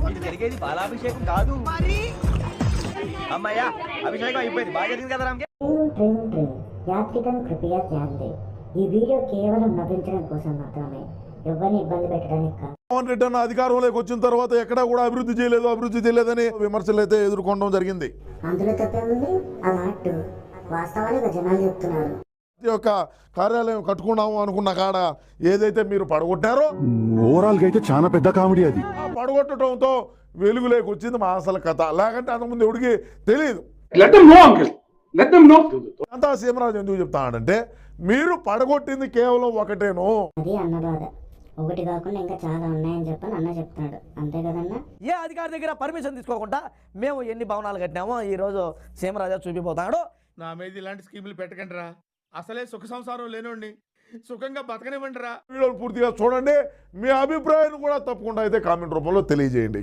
ఇది జరిగేది బాలాభిషేకం కాదు. అమ్మయ్యా, అభిషేకం అయిపోయింది. బాగా జరిగింది కదా రామ్కే. యాత్రికను కృపయా ధ్యాన్ దే. ఈ వీడియో కేవలం నవ్వించడం కోసం మాత్రమే, ఎవరిని ఇబ్బంది పెట్టడానికి కాదు. జగన్మోహన్ రెడ్డి అన్న అధికారంలోకి వచ్చిన తర్వాత ఎక్కడా కూడా అభివృద్ధి చేయలేదని విమర్శలు అయితే ఎదుర్కొనడం జరిగింది. అందులో తప్పే ఉంది. అలాంటి వాస్తవాలుగా జనాలు చెప్తున్నారు. ప్రతి ఒక్క కార్యాలయం కట్టుకున్నాము అనుకున్న కాడ ఏదైతే మీరు పడగొట్టారో ఓవరాల్ గా అయితే చాలా పెద్ద కామెడీ అది. ఆ పడగొట్టడంతో వెలుగులోకి వచ్చింది మా అసలు కథ. లేకంటే అంతకుముందు ఎవడికి తెలియదు. అంతా సీమరాజు ఎందుకు చెప్తానంటే మీరు పడగొట్టింది కేవలం ఒకటేనో. అది అన్న బాధ. ఒకటి కాకుండా ఇంకా చాలా ఉన్నాయని చెప్పని అన్న చెప్తున్నాడు. అంతే కదన్నా? ఏ అధికారి దగ్గర పర్మిషన్ తీసుకోకుండా మేము ఎన్ని భవనాలు కట్టినామో ఈ రోజు సీమరాజా చూపిపోతాడు. నా మీద ఇలాంటి స్కీములు పెట్టకండి రా. అసలే సుఖ సంసారం లేనండి, సుఖంగా బతకనివ్వండి రా. వీడియోలు పూర్తిగా చూడండి. మీ అభిప్రాయాన్ని కూడా తప్పకుండా అయితే కామెంట్ రూపంలో తెలియజేయండి.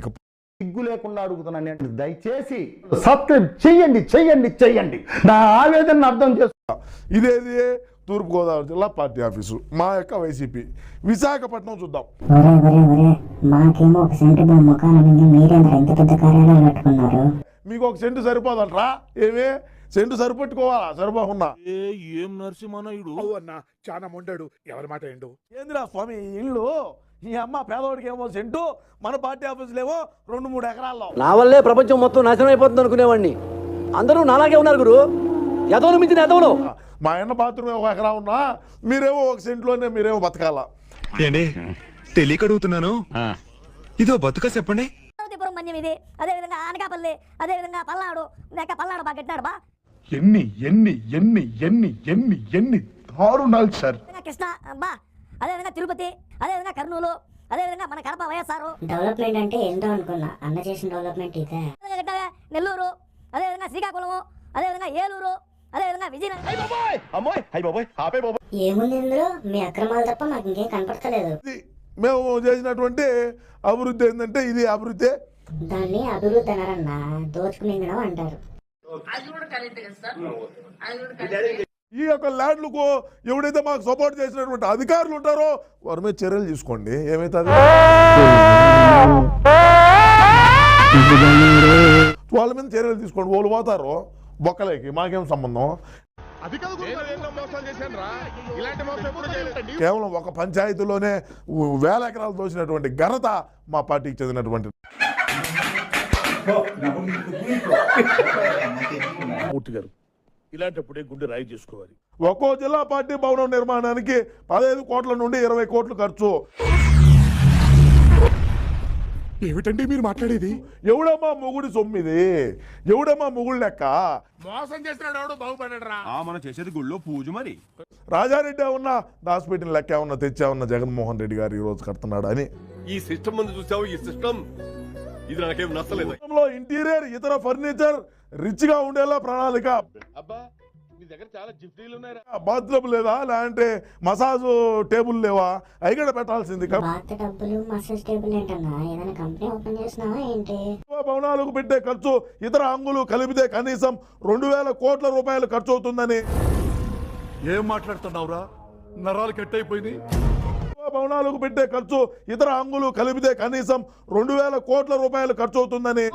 సిగ్గు లేకుండా అడుగుతున్నాను, దయచేసి సబ్స్క్రైబ్ చెయ్యండి. నా ఆవేదన అర్థం చేసుకో. ఇదేది తూర్పుగోదావరి జిల్లా పార్టీ ఆఫీసు, మా యొక్క వైసీపీ విశాఖపట్నం. చూద్దాం. మాకేమో ఒక సెంటు భూమి ముఖాన మీరేంద్ర ఎంత పెద్ద కార్యాలయం పెట్టుకున్నారు. మీకు ఒక సెంటు సరిపోదంట్రా? ఏమే సెంటు సరిపెట్టుకోవాలా? సరిపోకుండా ఏం నరసింహనాయుడు అన్న చాలా మొండాడు, ఎవరి మాట ఏండు. ఏందిరా స్వామి ఇల్లు? ఈ అమ్మ పేదవాడికి ఏమో సెంటు, మన పార్టీ ఆఫీసులు ఏమో 2-3 ఎకరాల్లో. నా వల్లే ప్రపంచం మొత్తం నాశనం అయిపోతుంది అనుకునేవాడిని. అందరూ నాలాగే ఉన్నారు గురు, ఎదవలు మించిన ఎదవలు. మా అన్న బాత్రూమ్ 1 ఎకరా ఉన్నా మీరేమో 1 సెంట్లోనే మీరేమో బతకాలా? ఏంటి తెలియక అడుగుతున్నాను, ఇదో బతుక చెప్పండి. ఇది అదే విధంగా ఆనకాపల్లి, అదే విధంగా పల్నాడు బాగా కట్టినాడు బా. ఎన్ని దారుణాలు సార్. కృష్ణ బా, అదే విధంగా తిరుపతి, అదే విధంగా కర్నూలు, అదే విధంగా మన కడప వైఎస్ఆర్. డెవలప్మెంట్ అంటే ఏంటో అనుకున్నా, అన్న చేసిన డెవలప్మెంట్ ఇదే. నెల్లూరు, అదే విధంగా శ్రీకాకుళం, అదే విధంగా ఏలూరు, అదే విధంగా విజయనగరం. ఏముంది ఇందులో? మీ అక్రమాలు తప్ప నాకు ఇంకేం కనపడతలేదు. మేము చేసినటువంటి అభివృద్ధి ఏంటంటే ఇది అభివృద్ధి. దాన్ని అభివృద్ధి అనరన్నా, దోచుకునేంగడం అంటారు. ఈ యొక్క ల్యాండ్లకు ఎవడైతే మాకు సపోర్ట్ చేసినటువంటి అధికారులు ఉంటారో వారి మీద చర్యలు తీసుకోండి. ఏమైతుంది? వాళ్ళ మీద చర్యలు తీసుకోండి. వాళ్ళు పోతారు బొక్కలేకి, మాకేం సంబంధం? కేవలం ఒక పంచాయతీలోనే 1000 ఎకరాలు దోచినటువంటి ఘనత మా పార్టీకి చెందినటువంటి. మూర్తి గారు, ఇలాంటప్పుడే గుండె రాయి చేసుకోవాలి. ఒక్కో జిల్లా పార్టీ భవనం నిర్మాణానికి 15 కోట్ల నుండి 20 కోట్లు ఖర్చు. ఏమిటండి మీరు మాట్లాడేది? ఎవడమ్మా మొగుడి సొమ్మిది? ఎవడమ్మా మొగుడు లెక్క? మోసం చేసినాడు ఎవడు బాగుపడ్డాడు రా. మనం చేసేది గుళ్ళో పూజ. మరి రాజారెడ్డి ఏమన్నా దాచిపెట్టిన లెక్క ఏమన్నా తెచ్చామన్నా జగన్మోహన్ రెడ్డి గారు ఈ రోజు కడుతున్నాడు అని. ఈ సిస్టమ్ ముందు చూసావు, ఈ సిస్టమ్ ఇది నాకేం నచ్చలేదు. ఇంటీరియర్ ఇతర ఫర్నిచర్ రిచ్ గా ఉండేలా ప్రణాళిక. అబ్బా, మీ దగ్గర చాలా జిఫ్టీలు ఉన్నాయా? బాత్రూమ్ లేదా, లేదంటే మసాజ్ టేబుల్ లేవా? అవి కూడా పెట్టాల్సింది. బాత్ టబ్బులు, మసాజ్ టేబుల్ ఏంటన్నా? ఏదైనా కంపెనీ ఓపెన్ చేసినావా ఏంటి? భవనాలకు పెట్టే ఖర్చు ఇతర అంగులు కలిపితే కనీసం 2000 కోట్ల రూపాయలు ఖర్చు అవుతుందని. ఏం మాట్లాడుతున్నావురా? నరాలు కట్ అయిపోయింది. భవనాలకు పెట్టే ఖర్చు ఇతర అంగులు కలిపితే కనీసం 2000 కోట్ల రూపాయలు ఖర్చు అవుతుందని.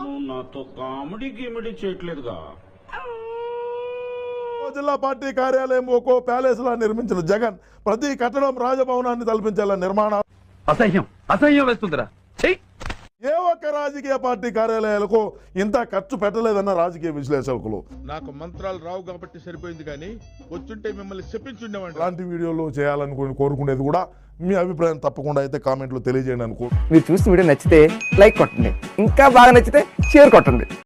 జిల్లా పార్టీ కార్యాలయం ఒక్కో ప్యాలెస్ లా నిర్మించిన జగన్ ప్రతి కట్టడం రాజభవనాన్ని తలపించేలా నిర్మాణాలు. అసహ్యం వేస్తుందిరా. ఏ ఒక్క రాజకీయ పార్టీ కార్యాలయాలకు ఇంత ఖర్చు పెట్టలేదన్న రాజకీయ విశ్లేషకులు. నాకు మంత్రాలు రావు కాబట్టి సరిపోయింది, కానీ వచ్చుంటే మిమ్మల్ని చెప్పించుండేవాడి. అలాంటి వీడియోలు చేయాలని కోరుకునేది కూడా మీ అభిప్రాయం తప్పకుండా అయితే కామెంట్లో తెలియజేయండి అనుకో. మీరు చూసిన వీడియో నచ్చితే లైక్ కొట్టండి, ఇంకా బాగా నచ్చితే షేర్ కొట్టండి.